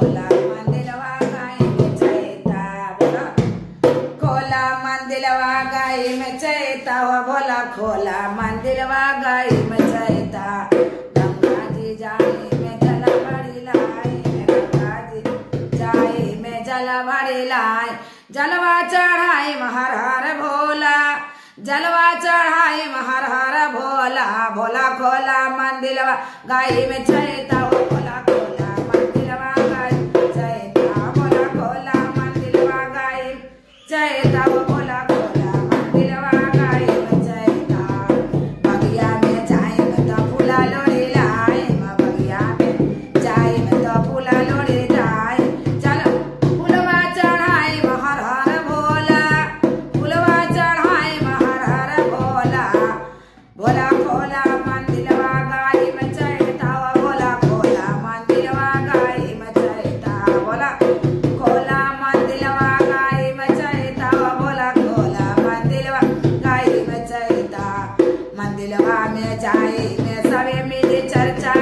खोला मंदिलवा गाई में चैता बोला खोला मंदिलवा गाई में चैता हो बोला खोला मंदिलवा गाई में चैता गंगा जी जाई में जल भरी लाई गंगा जी जाई में जल भरी लाई जलवा चढ़ाई हर हर भोला जलवा चढ़ाई हर हर भोला भोला खोला मंदिलवा गाई में चैता हो भोला खोला मंदिलवा गाई चैता भोला खोला मंदिलवा गाई चैता हो भोला खोला मंदिलवा गाई में चैता बगिया में जाई में तो फूला लोड़ी लाई बगिया में जाई में तो फूला लोड़ी जाई चलो फूलवा चढ़ाई हर हर भोला फूलवा चढ़ाई हर हर भोला भोला खोला मंदिलवा गाई में चैता भोला खोला मंदिलवा गाई में चैता भोला खोला मंदिलवा गाई में चैता भोला खोला मंदिलवा गाई में चैता मंदिलवा में जाई में सबे मिली चर्चा